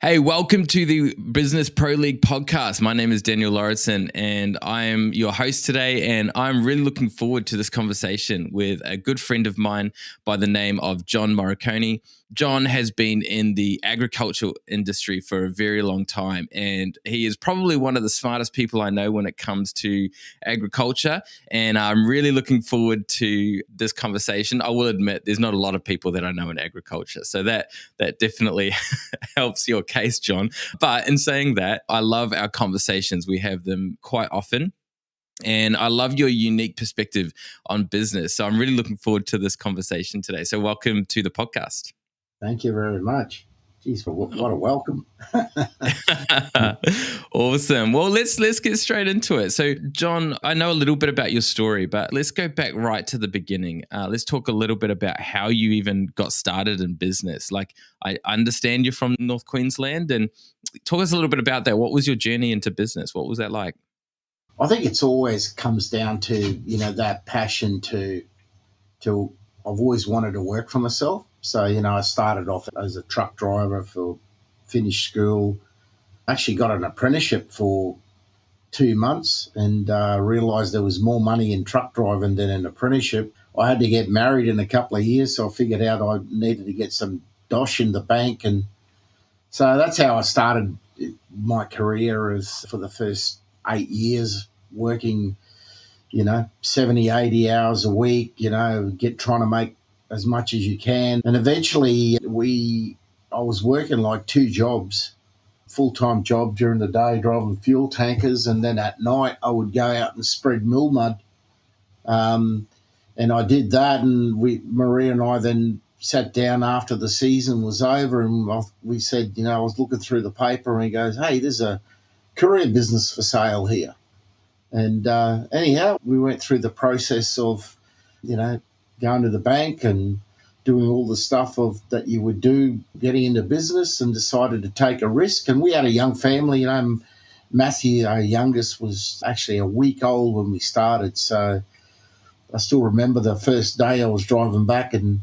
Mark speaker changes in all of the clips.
Speaker 1: Hey, welcome to the Business Pro League podcast. My name is Daniel Lauritsen, and I am your host today. And I'm really looking forward to this conversation with a good friend of mine by the name of John Moriconi. John has been in the agricultural industry for a very long time, and he is probably one of the smartest people I know when it comes to agriculture. And I'm really looking forward to this conversation. I will admit there's not a lot of people that I know in agriculture, so that definitely helps your case, John. But in saying that, I love our conversations. We have them quite often. And I love your unique perspective on business. So I'm really looking forward to this conversation today. So welcome to the podcast.
Speaker 2: Thank you very much. Geez, what a welcome.
Speaker 1: Awesome. Well, let's get straight into it. So, John, I know a little bit about your story, but let's go back right to the beginning. Let's talk a little bit about how you even got started in business. Like, I understand you're from North Queensland, and talk us a little bit about that. What was your journey into business? What was that like?
Speaker 2: I think it's always comes down to, that passion to I've always wanted to work for myself. So, I started off as a truck driver finished school, actually got an apprenticeship for 2 months and realised there was more money in truck driving than an apprenticeship. I had to get married in a couple of years, so I figured out I needed to get some dosh in the bank. And so that's how I started my career as for the first 8 years working, 70, 80 hours a week, trying to make as much as you can. And eventually I was working like two jobs, full-time job during the day driving fuel tankers, and then at night I would go out and spread mill mud. And I did that, and Maria and I then sat down after the season was over, and we said, I was looking through the paper, and he goes, "Hey, there's a courier business for sale here." And anyhow, we went through the process of, going to the bank and doing all the stuff that you would do getting into business, and decided to take a risk. And we had a young family, Matthew, our youngest, was actually a week old when we started. So I still remember the first day I was driving back, and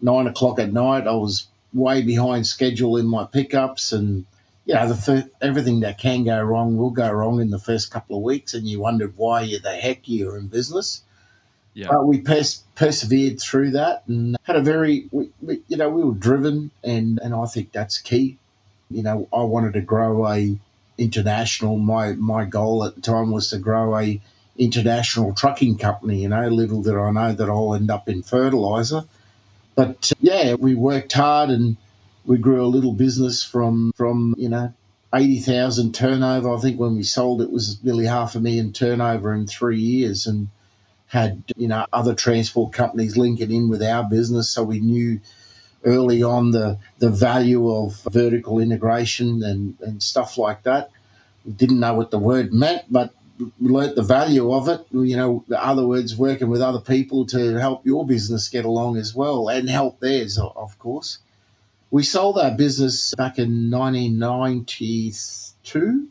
Speaker 2: 9 o'clock at night, I was way behind schedule in my pickups. And everything that can go wrong will go wrong in the first couple of weeks, and you wondered why the heck you're in business.
Speaker 1: Yeah.
Speaker 2: But we persevered through that, and had a we were driven, and I think that's key. I wanted to grow my goal at the time was to grow a international trucking company. Little did I know that I'll end up in fertilizer. But we worked hard, and we grew a little business from 80,000 turnover. I think when we sold it was nearly 500,000 turnover in 3 years, and had other transport companies linking in with our business. So we knew early on the value of vertical integration and stuff like that. We didn't know what the word meant, but we learnt the value of it. In other words, working with other people to help your business get along as well, and help theirs, of course. We sold our business back in 1992,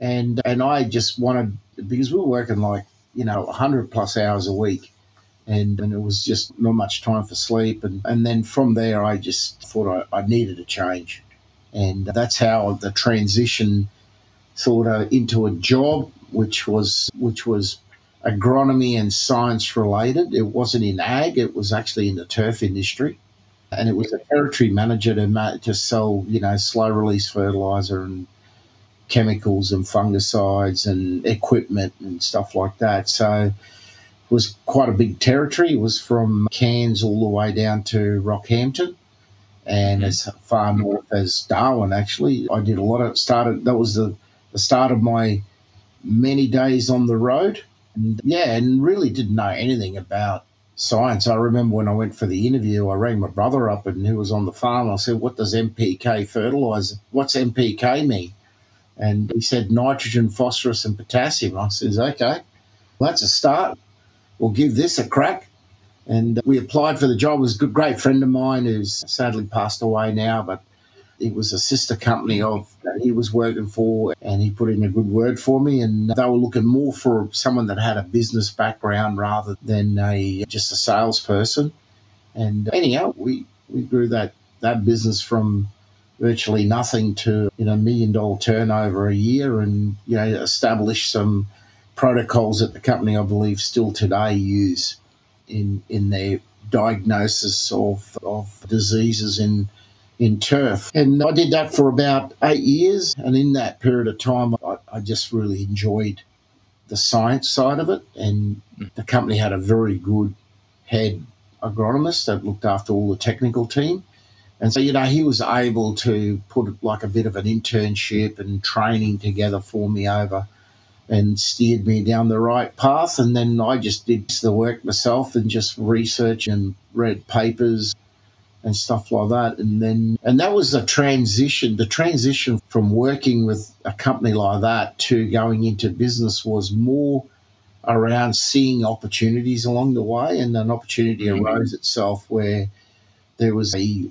Speaker 2: and I just wanted, because we were working like 100 plus hours a week, and it was just not much time for sleep. And then from there, I just thought I needed a change. And that's how the transition sort of into a job, which was agronomy and science related. It wasn't in ag, it was actually in the turf industry. And it was a territory manager to sell, slow release fertilizer and chemicals and fungicides and equipment and stuff like that. So was quite a big territory. It was from Cairns all the way down to Rockhampton, and as far north as Darwin. Actually, I did a lot of that was the start of my many days on the road, and really didn't know anything about science. I remember when I went for the interview, I rang my brother up, and he was on the farm. I said, "What does NPK fertilizer? What's NPK mean?" And he said, "Nitrogen, phosphorus, and potassium." I says, "Okay, well, that's a start. We'll give this a crack." And we applied for the job. It was a great friend of mine who's sadly passed away now, but it was a sister company that he was working for, and he put in a good word for me. And they were looking more for someone that had a business background rather than just a salesperson. And anyhow, we grew that business from virtually nothing to, $1 million turnover a year, and, establish some protocols that the company, I believe, still today use in their diagnosis of diseases in turf. And I did that for about 8 years. And in that period of time, I just really enjoyed the science side of it. And the company had a very good head agronomist that looked after all the technical team. And so, he was able to put like a bit of an internship and training together for me over and steered me down the right path. And then I just did the work myself and just research and read papers and stuff like that. And that was the transition from working with a company like that to going into business was more around seeing opportunities along the way. And an opportunity arose itself where there was a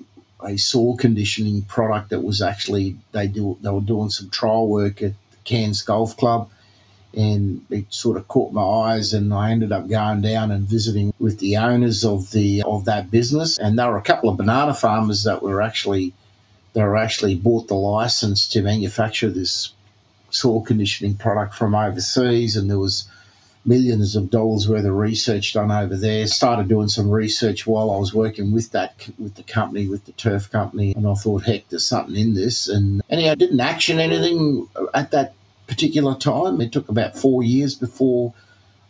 Speaker 2: soil conditioning product that was actually, they were doing some trial work at the Cairns Golf Club, and it sort of caught my eyes, and I ended up going down and visiting with the owners of that business. And there were a couple of banana farmers that were actually bought the license to manufacture this soil conditioning product from overseas, and there was millions of dollars worth of research done over there. Started doing some research while I was working with the company, with the turf company, and I thought, heck, there's something in this. And anyhow, I didn't action anything at that particular time. It took about 4 years before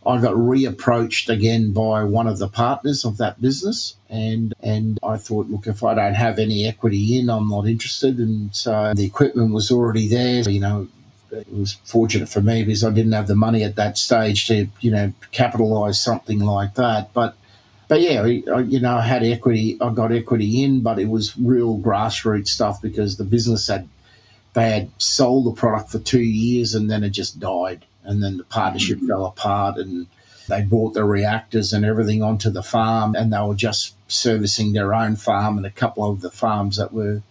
Speaker 2: I got reapproached again by one of the partners of that business, and I thought, look, if I don't have any equity in, I'm not interested. And so the equipment was already there. It was fortunate for me because I didn't have the money at that stage to, capitalise something like that. But yeah, I had equity. I got equity in, but it was real grassroots stuff because the business they had sold the product for 2 years and then it just died. And then the partnership fell apart, and they brought the reactors and everything onto the farm, and they were just servicing their own farm and a couple of the farms that were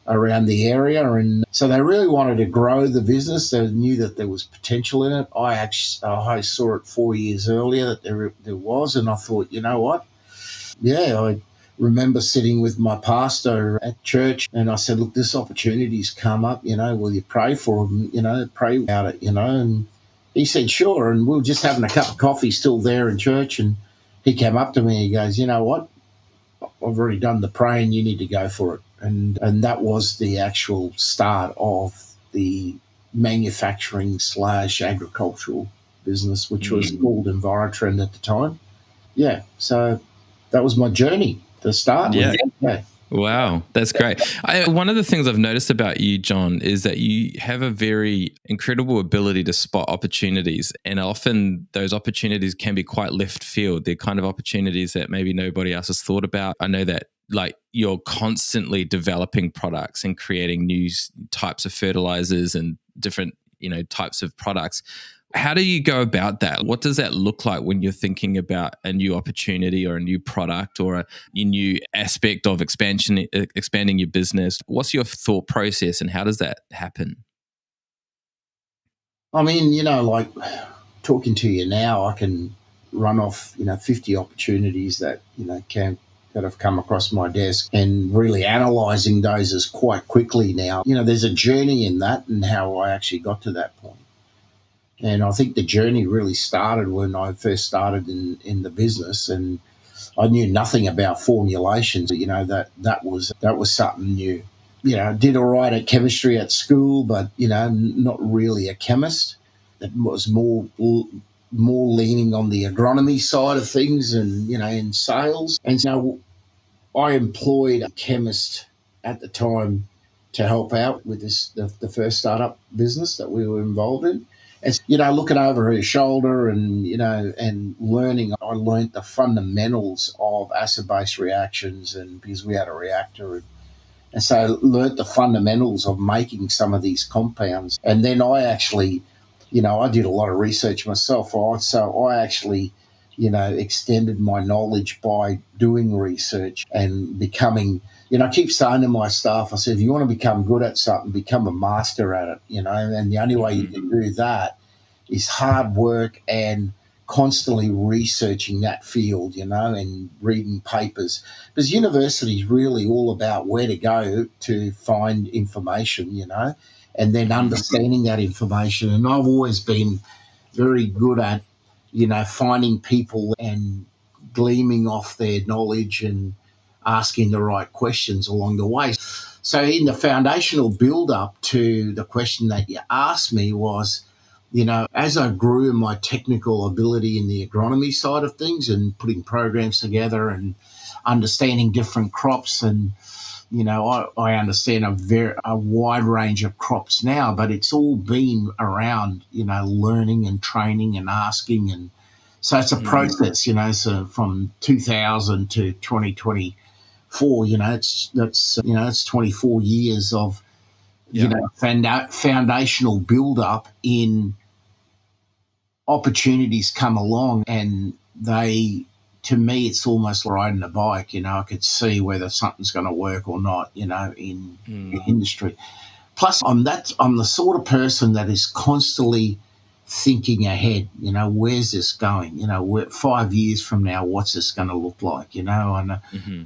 Speaker 2: around the area. And so they really wanted to grow the business. They knew that there was potential in it. I saw it 4 years earlier that there was, and I thought, you know what? Yeah, I remember sitting with my pastor at church, and I said, look, this opportunity's come up, will you pray for them, pray about it, and he said, sure. And we were just having a cup of coffee still there in church, and he came up to me and he goes, you know what? I've already done the praying, you need to go for it. And that was the actual start of the manufacturing / agricultural business, which was called Envirotrend at the time. Yeah, so that was my journey to start with. Yeah.
Speaker 1: Wow, that's great. One of the things I've noticed about you, John, is that you have a very incredible ability to spot opportunities, and often those opportunities can be quite left field. They're kind of opportunities that maybe nobody else has thought about. I know that you're constantly developing products and creating new types of fertilizers and different, types of products. How do you go about that? What does that look like when you're thinking about a new opportunity or a new product or a new aspect of expanding your business? What's your thought process and how does that happen?
Speaker 2: I mean, like talking to you now, I can run off, 50 opportunities that have come across my desk, and really analysing those is quite quickly now. There's a journey in that and how I actually got to that point. And I think the journey really started when I first started in the business, and I knew nothing about formulations. That was something new. Did all right at chemistry at school, but not really a chemist. It was more leaning on the agronomy side of things, and in sales. And so I employed a chemist at the time to help out with the first startup business that we were involved in. And looking over her shoulder and and learning, I learned the fundamentals of acid-base reactions, and because we had a reactor, and so I learnt the fundamentals of making some of these compounds. And then I actually, I did a lot of research myself, right? So I actually, extended my knowledge by doing research and becoming, I keep saying to my staff, I said, if you want to become good at something, become a master at it, and the only way you can do that is hard work and constantly researching that field, and reading papers. Because university is really all about where to go to find information, and then understanding that information. And I've always been very good at, finding people and gleaming off their knowledge and asking the right questions along the way. So, in the foundational build up to the question that you asked me was, as I grew in my technical ability in the agronomy side of things and putting programs together and understanding different crops, and I understand a wide range of crops now, but it's all been around learning and training and asking, and so it's a process. So from 2000 to 2024, it's 24 years of foundational build up in opportunities come along, and to me, it's almost like riding a bike. I could see whether something's going to work or not, in the industry. Plus, I'm the sort of person that is constantly thinking ahead. Where's this going? 5 years from now, what's this going to look like? And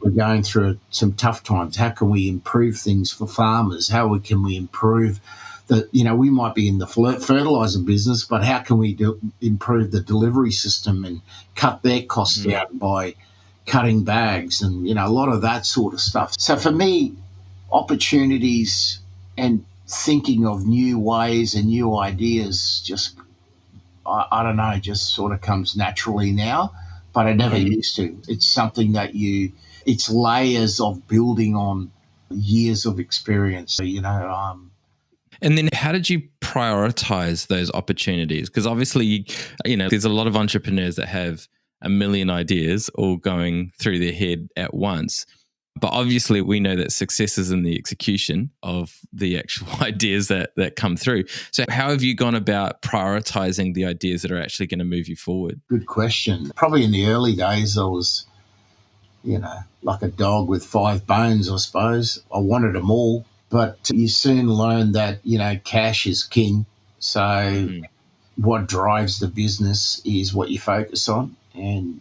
Speaker 2: we're going through some tough times. How can we improve things for farmers? How can we improve we might be in the fertilizer business, but how can we improve the delivery system and cut their costs down by cutting bags and, a lot of that sort of stuff. So for me, opportunities and thinking of new ways and new ideas I don't know, just sort of comes naturally now, but I never used to. It's something that it's layers of building on years of experience. So,
Speaker 1: And then how did you prioritize those opportunities? Because obviously, there's a lot of entrepreneurs that have a million ideas all going through their head at once. But obviously, we know that success is in the execution of the actual ideas that come through. So how have you gone about prioritizing the ideas that are actually going to move you forward?
Speaker 2: Good question. Probably in the early days, I was, like a dog with 5 bones, I suppose. I wanted them all. But you soon learn that, cash is king. So what drives the business is what you focus on. And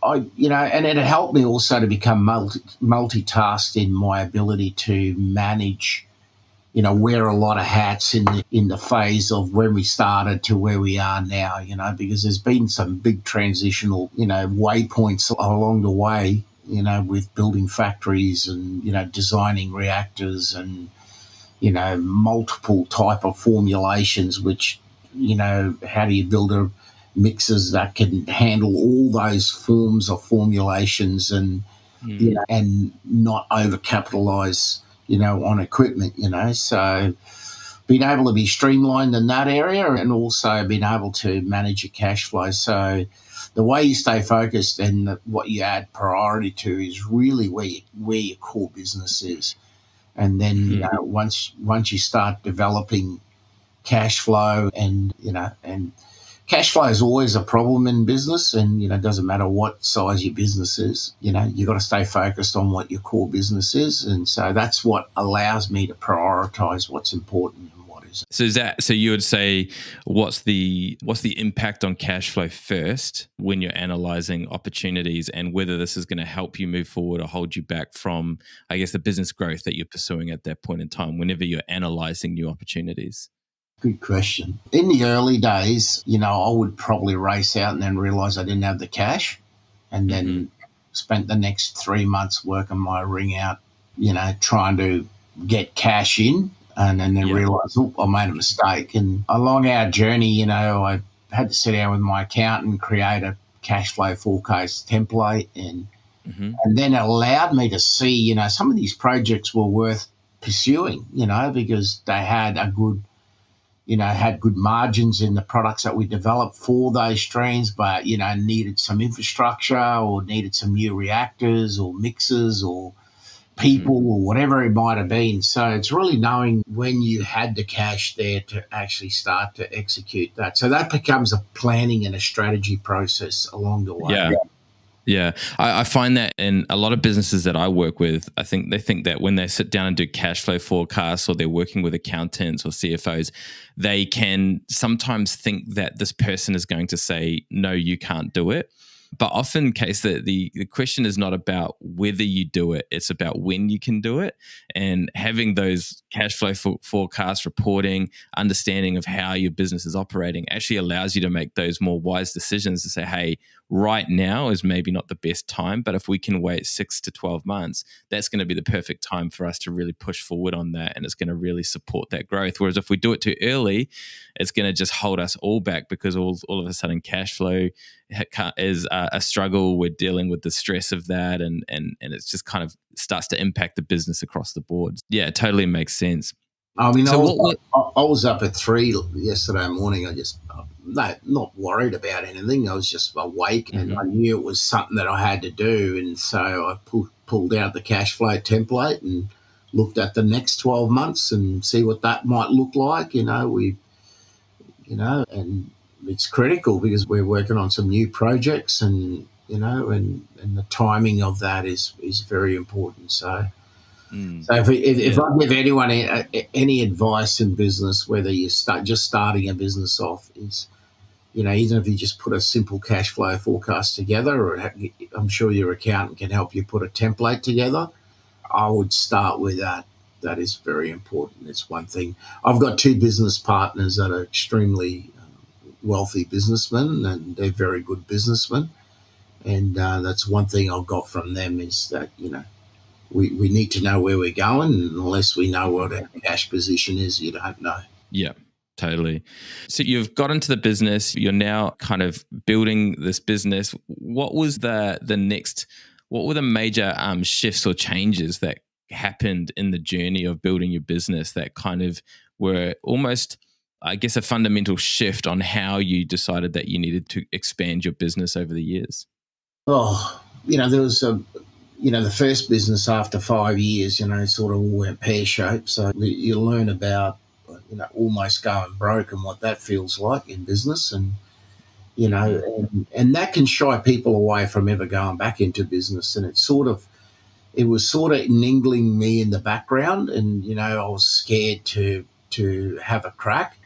Speaker 2: I, and it helped me also to become multitasked in my ability to manage, wear a lot of hats in the phase of when we started to where we are now, because there's been some big transitional, waypoints along the way, with building factories and, designing reactors and, multiple type of formulations, which, how do you build mixers that can handle all those forms of formulations and, and not overcapitalize, on equipment, So being able to be streamlined in that area and also being able to manage your cash flow. So the way you stay focused and what you add priority to is really where your core business is. And then once you start developing cash flow and cash flow is always a problem in business, and it doesn't matter what size your business is. You got to stay focused on what your core business is, and so that's what allows me to prioritize what's important and what isn't.
Speaker 1: So you would say what's the impact on cash flow first when you're analyzing opportunities and whether this is going to help you move forward or hold you back from, I guess, the business growth that you're pursuing at that point in time whenever you're analyzing new opportunities?
Speaker 2: Good question. In the early days, I would probably race out and then realize I didn't have the cash, and then spent the next 3 months working my ring out, trying to get cash in, and then realize, I made a mistake. And along our journey, I had to sit down with my accountant and create a cash flow forecast template, and then it allowed me to see, some of these projects were worth pursuing, because they had had good margins in the products that we developed for those streams, but, needed some infrastructure or needed some new reactors or mixers or people or whatever it might have been. So it's really knowing when you had the cash there to actually start to execute that. So that becomes a planning and a strategy process along the way.
Speaker 1: Yeah, I find that in a lot of businesses that I work with, I think they think that when they sit down and do cash flow forecasts or they're working with accountants or CFOs, they can sometimes think that this person is going to say, no, you can't do it. But often case that the question is not about whether you do it, it's about when you can do it. And having those cash flow forecast reporting, understanding of how your business is operating actually allows you to make those more wise decisions to say, hey, right now is maybe not the best time, but if we can wait 6 to 12 months, that's going to be the perfect time for us to really push forward on that. And it's going to really support that growth. Whereas if we do it too early, it's going to just hold us all back because all of a sudden cash flow is a struggle. We're dealing with the stress of that, and it's just kind of starts to impact the business across the board. Yeah, it totally makes sense.
Speaker 2: I mean,
Speaker 1: So what
Speaker 2: I was up at 3 yesterday morning. I just, no, not worried about anything. I was just awake and I knew it was something that I had to do. And so I pulled out the cash flow template and looked at the next 12 months and see what that might look like. And it's critical because we're working on some new projects and the timing of that is very important. So if I give anyone any advice in business, whether you just starting a business off, is even if you just put a simple cash flow forecast together, or I'm sure your accountant can help you put a template together. I would start with that. That is very important. It's one thing. I've got two business partners that are extremely wealthy businessmen, and they're very good businessmen. And that's one thing I've got from them is that we need to know where we're going. And unless we know what our cash position is, you don't know.
Speaker 1: Yeah, totally. So you've got into the business. You're now kind of building this business. What was the next? What were the major shifts or changes that happened in the journey of building your business that kind of were almost, I guess, a fundamental shift on how you decided that you needed to expand your business over the years?
Speaker 2: Oh, there was the first business after 5 years, sort of all went pear shaped. So you learn about, almost going broke and what that feels like in business. And that can shy people away from ever going back into business. And it was sort of niggling me in the background. And, I was scared to have a crack.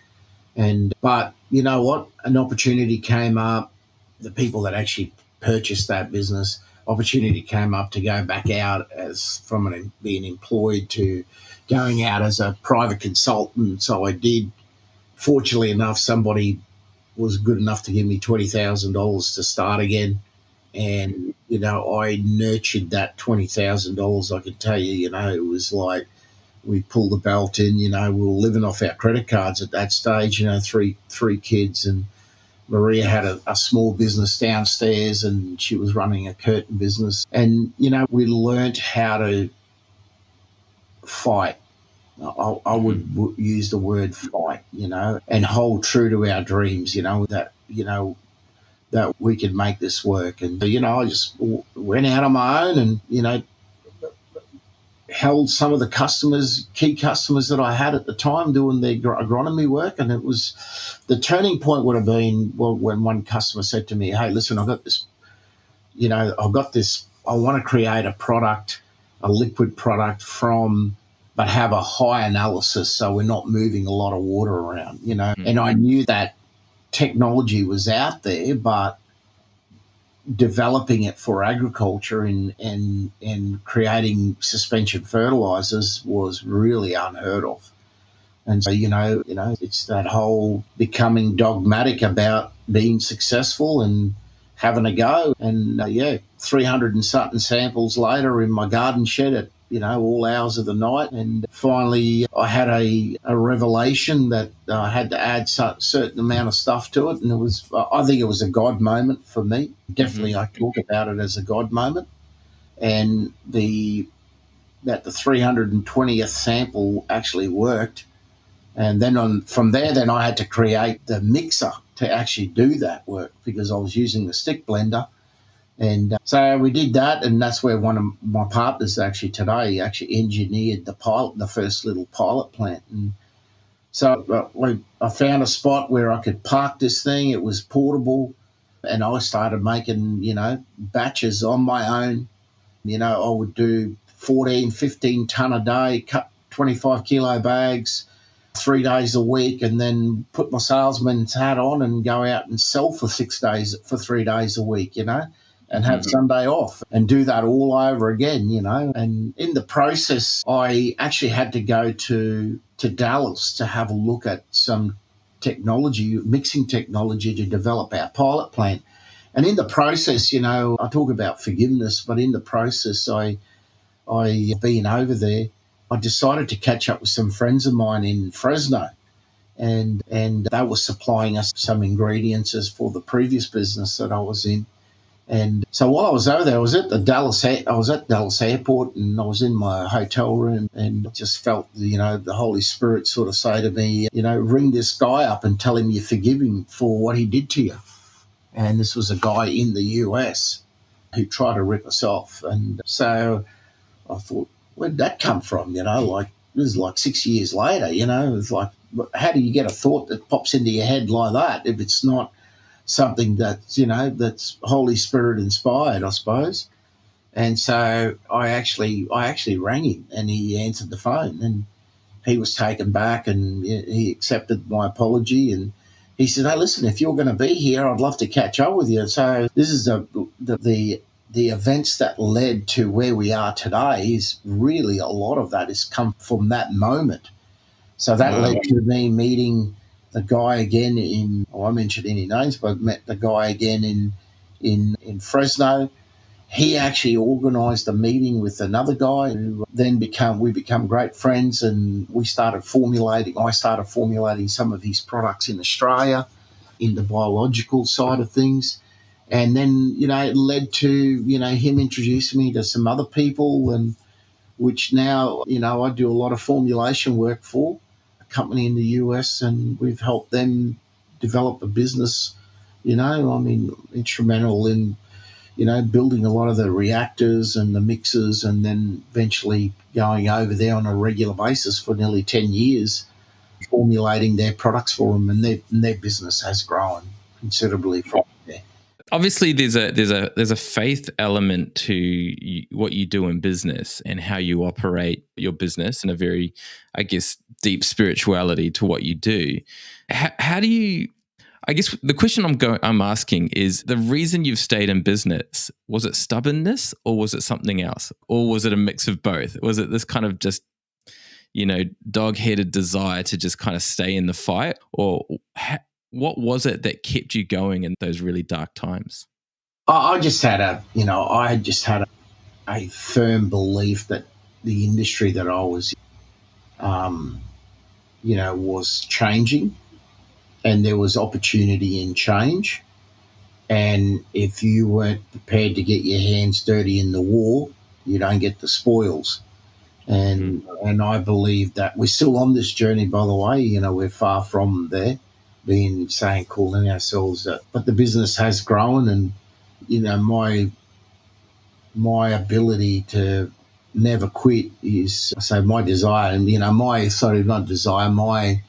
Speaker 2: But you know what? An opportunity came up. The people that actually purchased that business, opportunity came up to go back out as from being employed to going out as a private consultant. So I did. Fortunately enough, somebody was good enough to give me $20,000 to start again. And, I nurtured that $20,000. I can tell you, it was like we pulled the belt in, we were living off our credit cards at that stage, three kids. And Maria had a small business downstairs and she was running a curtain business. And, we learnt how to fight. I would use the word fight, and hold true to our dreams, that we could make this work. And, I just went out on my own and, held some of the key customers that I had at the time doing their agronomy work. And it was the turning point would have been, well, when one customer said to me, hey, listen, I've got this, I want to create a product, a liquid product but have a high analysis so we're not moving a lot of water around, And I knew that technology was out there, but developing it for agriculture and creating suspension fertilizers was really unheard of. And so, it's that whole becoming dogmatic about being successful and having a go. And 300 and something samples later in my garden shed at, all hours of the night. And finally, I had a revelation that I had to add a certain amount of stuff to it. And I think it was a God moment for me. Definitely, I talk about it as a God moment. And that the 320th sample actually worked. And then from there, then I had to create the mixer to actually do that work because I was using the stick blender. And so we did that, and that's where one of my partners actually today actually engineered the first little pilot plant. And so I found a spot where I could park this thing. It was portable. And I started making, batches on my own. I would do 14, 15 ton a day, cut 25 kilo bags 3 days a week, and then put my salesman's hat on and go out and sell for 6 days, for 3 days a week, and have Sunday off and do that all over again, And in the process, I actually had to go to Dallas to have a look at some technology, mixing technology to develop our pilot plant. And in the process, I talk about forgiveness, but in the process, I being over there, I decided to catch up with some friends of mine in Fresno, and they were supplying us some ingredients as for the previous business that I was in. And so while I was over there, I was at Dallas Airport, and I was in my hotel room, and just felt, the Holy Spirit sort of say to me, ring this guy up and tell him you forgive him for what he did to you. And this was a guy in the US who tried to rip us off. And so I thought, where'd that come from? Like, this is like 6 years later, it's like, how do you get a thought that pops into your head like that if it's not something that's Holy Spirit inspired, I suppose? And so I actually rang him, and he answered the phone, and he was taken back, and he accepted my apology, and he said, "Hey, listen, if you're going to be here, I'd love to catch up with you." So this is the events that led to where we are today. Is really a lot of that has come from that moment. So that led to me meeting the guy again I won't mention any names, but I met the guy again in Fresno. He actually organised a meeting with another guy who then we become great friends, and I started formulating some of his products in Australia in the biological side of things. And then, it led to, him introducing me to some other people, and which now, I do a lot of formulation work for a company in the US, and we've helped them develop a business, instrumental in building a lot of the reactors and the mixers, and then eventually going over there on a regular basis for nearly 10 years, formulating their products for them, and their business has grown considerably from there.
Speaker 1: Obviously, there's a faith element to what you do in business and how you operate your business, and a very, I guess, deep spirituality to what you do. How do you? I guess the question I'm asking is, the reason you've stayed in business, was it stubbornness, or was it something else, or was it a mix of both? Was it this kind of just, dog-headed desire to just kind of stay in the fight, or what was it that kept you going in those really dark times?
Speaker 2: I just had a firm belief that the industry that I was, was changing, and there was opportunity in change. And if you weren't prepared to get your hands dirty in the war, you don't get the spoils. And I believe that we're still on this journey, by the way. We're far from there, calling ourselves that. But the business has grown, and my ability to never quit is, my desire, and not desire, my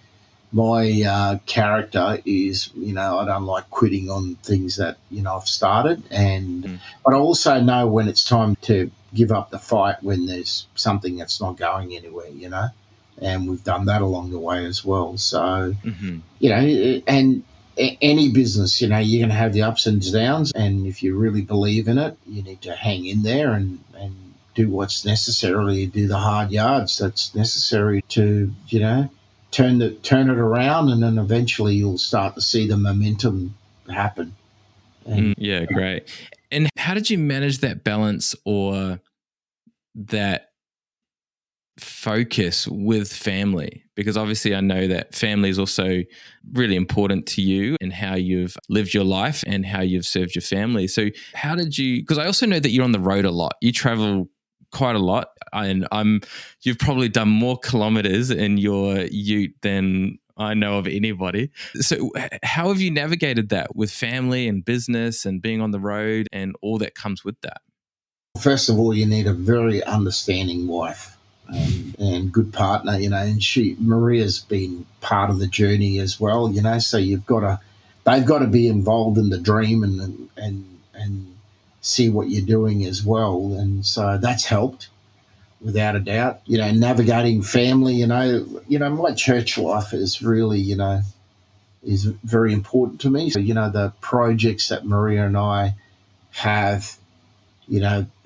Speaker 2: character is, I don't like quitting on things that I've started, but I also know when it's time to give up the fight when there's something that's not going anywhere, and we've done that along the way as well. So and any business, you're going to have the ups and downs, and if you really believe in it, you need to hang in there and do what's necessary, do the hard yards that's necessary to turn it around, and then eventually you'll start to see the momentum happen.
Speaker 1: Yeah, great. And how did you manage that balance, or that focus with family? Because obviously I know that family is also really important to you, and how you've lived your life and how you've served your family. So how did you, because I also know that you're on the road a lot. You travel quite a lot, and you've probably done more kilometers in your ute than I know of anybody. So how have you navigated that with family and business and being on the road and all that comes with that?
Speaker 2: First of all, you need a very understanding wife and good partner, and Maria's been part of the journey as well, so you've got to they've got to be involved in the dream and see what you're doing as well. And so that's helped without a doubt. Navigating family. My church life is really, is very important to me. So, the projects that Maria and I have,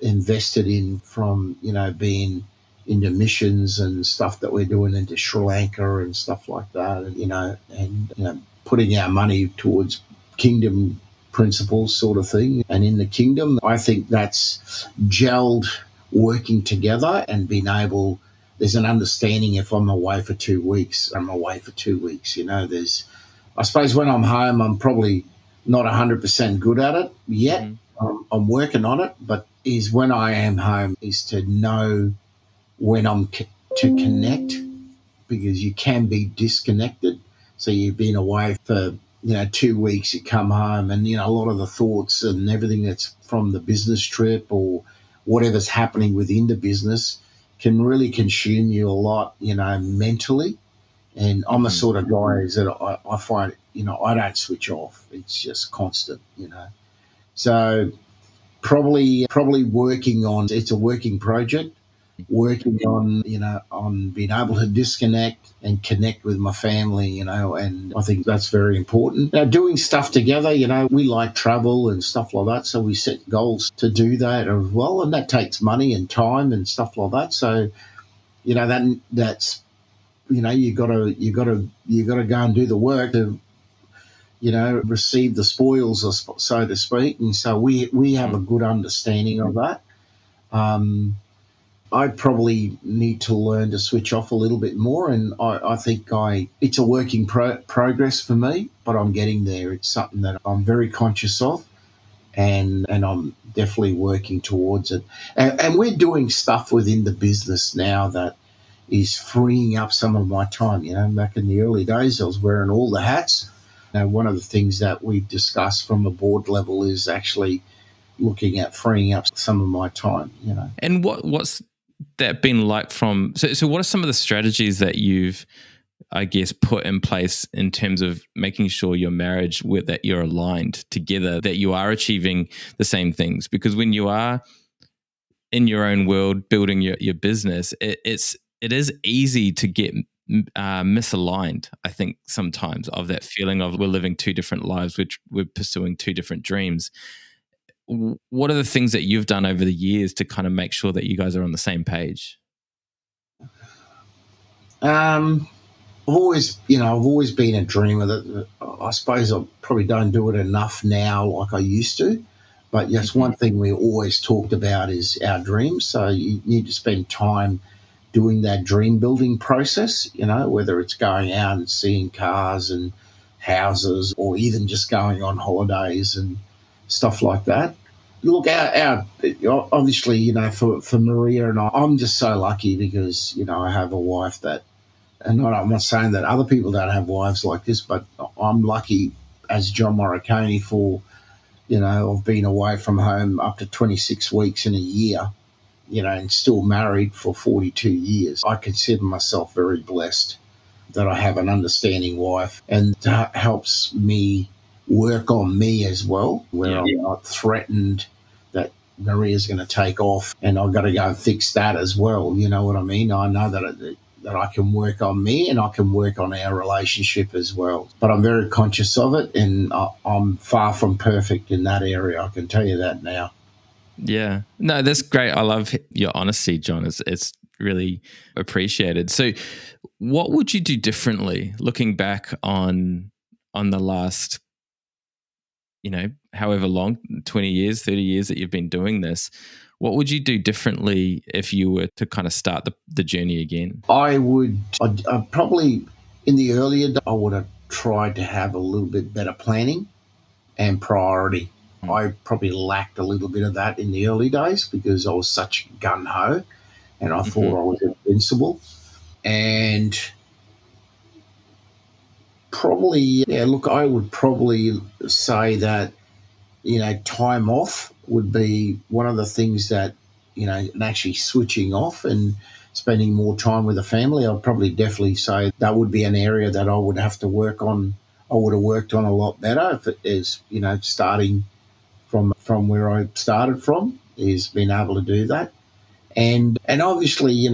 Speaker 2: invested in, from, being into missions and stuff that we're doing into Sri Lanka and stuff like that, and putting our money towards kingdom principles sort of thing. And in the kingdom, I think that's gelled, working together and being able, there's an understanding. If I'm away for 2 weeks, I'm away for 2 weeks. I suppose when I'm home, I'm probably not 100% good at it yet.
Speaker 1: Mm-hmm.
Speaker 2: I'm working on it, but is when I am home is to know when to connect, because you can be disconnected. So you've been away for 2 weeks, you come home, and a lot of the thoughts and everything that's from the business trip or whatever's happening within the business can really consume you a lot, mentally. And I'm the
Speaker 1: Mm-hmm.
Speaker 2: sort of guy is that I find, I don't switch off. It's just constant. So probably working on, it's a working project, working on, on being able to disconnect and connect with my family, and I think that's very important. Now, doing stuff together, we like travel and stuff like that. So we set goals to do that as well. And that takes money and time and stuff like that. So, that's, you gotta go and do the work to, receive the spoils, so to speak. And so we have a good understanding of that. Um, I probably need to learn to switch off a little bit more, and I think it's a working progress for me, but I'm getting there. It's something that I'm very conscious of, and I'm definitely working towards it. And we're doing stuff within the business now that is freeing up some of my time. Back in the early days, I was wearing all the hats. One of the things that we've discussed from a board level is actually looking at freeing up some of my time.
Speaker 1: And what's that been like from? So what are some of the strategies that you've, I guess, put in place in terms of making sure your marriage, with that you're aligned together, that you are achieving the same things? Because when you are in your own world building your business, it is easy to get misaligned. I think sometimes, of that feeling of we're living two different lives, which we're pursuing two different dreams. What are the things that you've done over the years to kind of make sure that you guys are on the same page?
Speaker 2: I've always been a dreamer. That I suppose I probably don't do it enough now like I used to. But yes,
Speaker 1: Mm-hmm.
Speaker 2: one thing we always talked about is our dreams. So you need to spend time doing that dream building process, whether it's going out and seeing cars and houses, or even just going on holidays and stuff like that. Look, our obviously, for Maria and I'm just so lucky because, I have a wife that, and I'm not saying that other people don't have wives like this, but I'm lucky as John Moriconi for, I've been away from home up to 26 weeks in a year, and still married for 42 years. I consider myself very blessed that I have an understanding wife, and that helps me work on me as well, where I'm not threatened that Maria's going to take off and I've got to go and fix that as well. You know what I mean? I know that I can work on me and I can work on our relationship as well. But I'm very conscious of it, and I'm far from perfect in that area. I can tell you that now.
Speaker 1: Yeah. No, that's great. I love your honesty, John. It's really appreciated. So what would you do differently looking back on the last, however long, 20 years, 30 years that you've been doing this? What would you do differently if you were to kind of start the journey again?
Speaker 2: I'd probably, in the earlier days, I would have tried to have a little bit better planning and priority.
Speaker 1: Mm.
Speaker 2: I probably lacked a little bit of that in the early days because I was such gun ho and I
Speaker 1: Mm-hmm.
Speaker 2: thought I was invincible. And probably, yeah, look, I would probably say that, time off would be one of the things that, and actually switching off and spending more time with the family. I'd probably definitely say that would be an area that I would have to work on I would have worked on a lot better if it is, starting from where I started from, is being able to do that. And obviously,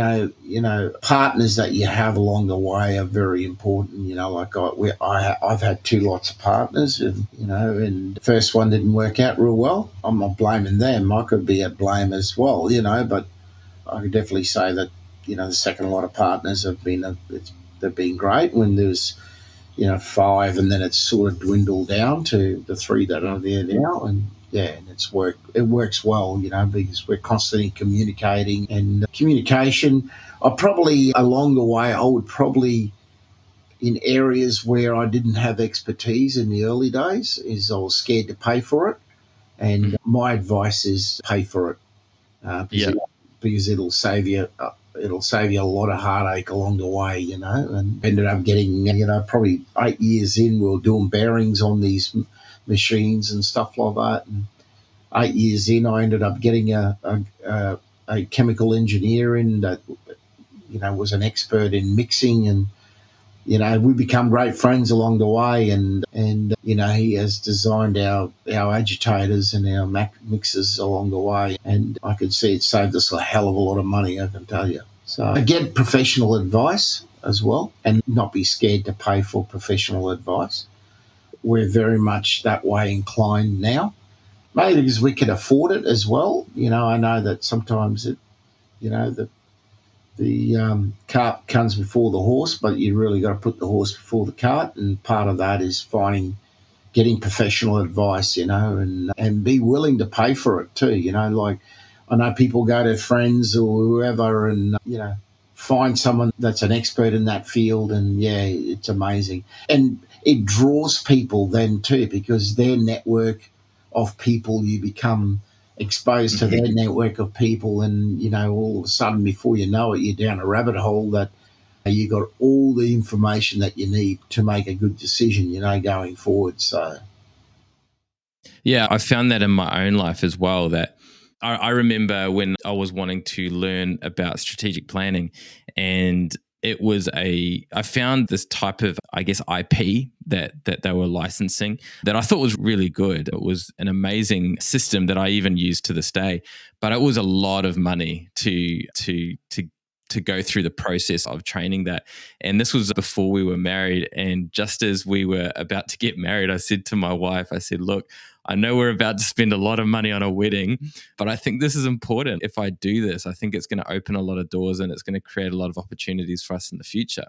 Speaker 2: partners that you have along the way are very important. Like I've had two lots of partners, and the first one didn't work out real well. I'm not blaming them. I could be at blame as well, but I could definitely say that, the second lot of partners they've been great. When there's, five, and then it's sort of dwindled down to the three that are there now. And yeah, and it works well, because we're constantly communicating. And communication, I probably, along the way, I would probably, in areas where I didn't have expertise in the early days, is I was scared to pay for it. And
Speaker 1: Mhm.
Speaker 2: my advice is pay for it,
Speaker 1: Yeah.
Speaker 2: because it'll save you. It'll save you a lot of heartache along the way, and ended up getting, probably 8 years in, we were doing bearings on these machines and stuff like that. And 8 years in, I ended up getting a chemical engineer in that, was an expert in mixing. And we become great friends along the way. And he has designed our agitators and our mixers along the way. And I could see it saved us a hell of a lot of money, I can tell you. So get professional advice as well, and not be scared to pay for professional advice. We're very much that way inclined now, maybe because we can afford it as well. I know that sometimes the cart comes before the horse, but you really got to put the horse before the cart. And part of that is getting professional advice, and be willing to pay for it too. Like I know people go to friends or whoever, and find someone that's an expert in that field, and yeah, it's amazing. And it draws people then too, because their network of people, you become exposed to
Speaker 1: Mhm.
Speaker 2: their network of people, and all of a sudden, before you know it, you're down a rabbit hole that you got all the information that you need to make a good decision, going forward. So
Speaker 1: Yeah, I found that in my own life as well. That I remember when I was wanting to learn about strategic planning, and I found this type of, I guess, IP that they were licensing that I thought was really good. It was an amazing system that I even use to this day, but it was a lot of money to go through the process of training that. And this was before we were married. And just as we were about to get married, I said to my wife, I said, look, I know we're about to spend a lot of money on a wedding, but I think this is important. If I do this, I think it's going to open a lot of doors and it's going to create a lot of opportunities for us in the future.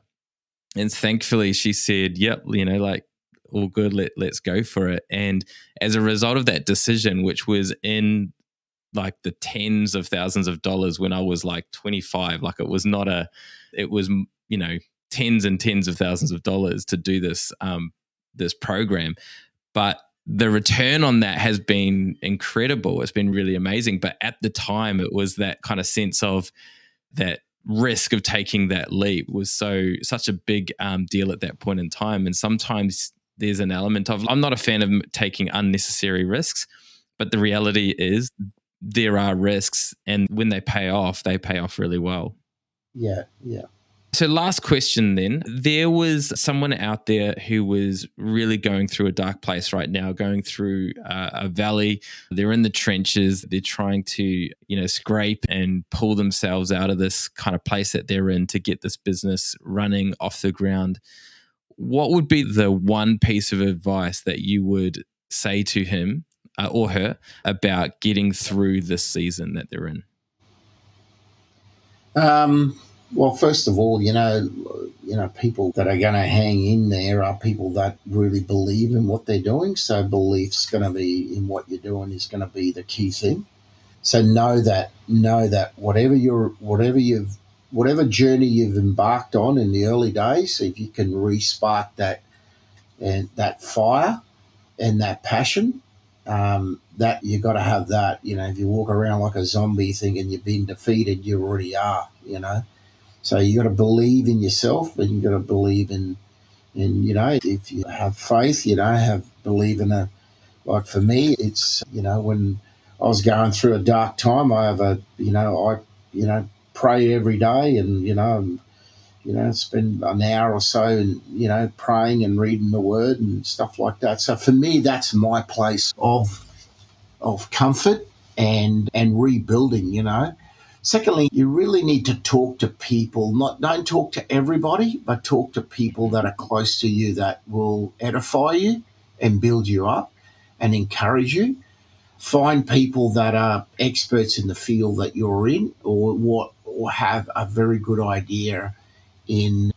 Speaker 1: And thankfully, she said, yep, like all good, let's go for it. And as a result of that decision, which was in like the tens of thousands of dollars when I was like 25, like it was not it was, tens and tens of thousands of dollars to do this program. But the return on that has been incredible. It's been really amazing. But at the time, it was that kind of sense of that risk of taking that leap was such a big deal at that point in time. And sometimes there's an element of, I'm not a fan of taking unnecessary risks, but the reality is there are risks, and when they pay off really well.
Speaker 2: yeah, yeah.
Speaker 1: So, last question then. There was someone out there who was really going through a dark place right now, going through a valley. They're in the trenches. They're trying to, scrape and pull themselves out of this kind of place that they're in to get this business running off the ground. What would be the one piece of advice that you would say to him or her about getting through this season that they're in?
Speaker 2: Well, first of all, people that are going to hang in there are people that really believe in what they're doing. So belief's going to be in what you're doing is going to be the key thing. So know that whatever journey you've embarked on in the early days, if you can re-spark that and that fire and that passion, that you got to have that. If you walk around like a zombie thinking you've been defeated, you already are. So you got to believe in yourself, and you got to believe in if you have faith, have believe in a, like for me, it's when I was going through a dark time, I have a I pray every day, and spend an hour or so and, praying and reading the word and stuff like that. So for me, that's my place of comfort and rebuilding. Secondly, you really need to talk to people. Not Don't talk to everybody, but talk to people that are close to you that will edify you and build you up and encourage you. Find people that are experts in the field that you're in, or have a very good idea in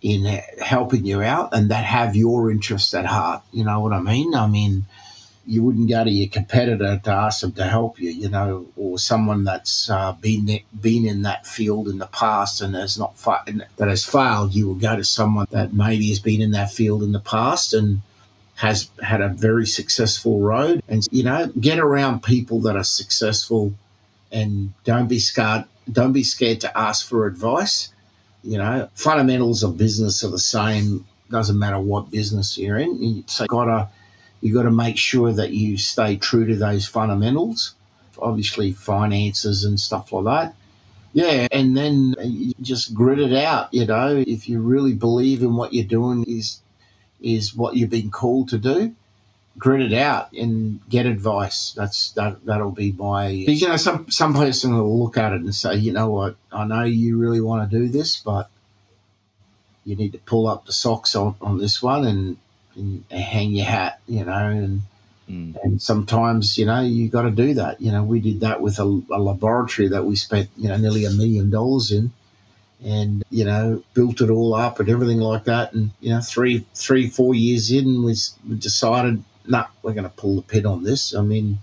Speaker 2: helping you out, and that have your interests at heart. You know what I mean? I mean, you wouldn't go to your competitor to ask them to help you, or someone that's been in that field in the past and that has failed. You will go to someone that maybe has been in that field in the past and has had a very successful road. And get around people that are successful, and don't be scared. Don't be scared to ask for advice. Fundamentals of business are the same. Doesn't matter what business you're in. So you got to make sure that you stay true to those fundamentals. Obviously, finances and stuff like that. Yeah, and then you just grit it out. If you really believe in what you're doing is what you've been called to do, grit it out and get advice. That'll be my. Some person will look at it and say, you know what, I know you really want to do this, but you need to pull up the socks on this one and hang your hat, and sometimes, you got to do that. We did that with a laboratory that we spent, nearly $1 million in, and, built it all up and everything like that. And, 4 years in, we decided, no, we're going to pull the pin on this. I mean,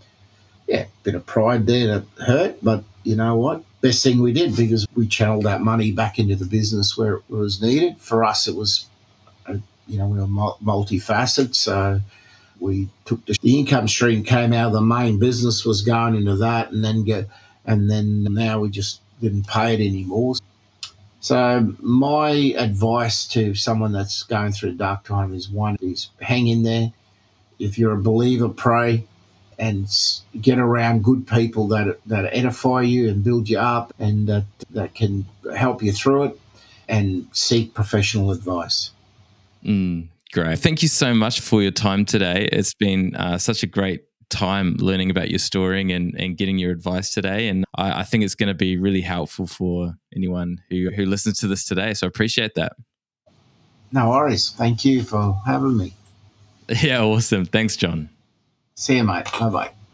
Speaker 2: yeah, a bit of pride there that hurt, but you know what? Best thing we did, because we channeled that money back into the business where it was needed. For us, it was, we were multifaceted. So we took the income stream came out of the main business, was going into that, and then now we just didn't pay it anymore. So my advice to someone that's going through a dark time is, one is hang in there. If you're a believer, pray and get around good people that edify you and build you up, and that can help you through it, and seek professional advice.
Speaker 1: Great. Thank you so much for your time today. It's been such a great time learning about your story and getting your advice today. And I think it's going to be really helpful for anyone who listens to this today. So I appreciate that.
Speaker 2: No worries. Thank you for having me.
Speaker 1: Yeah, awesome. Thanks, John.
Speaker 2: See you, mate. Bye-bye.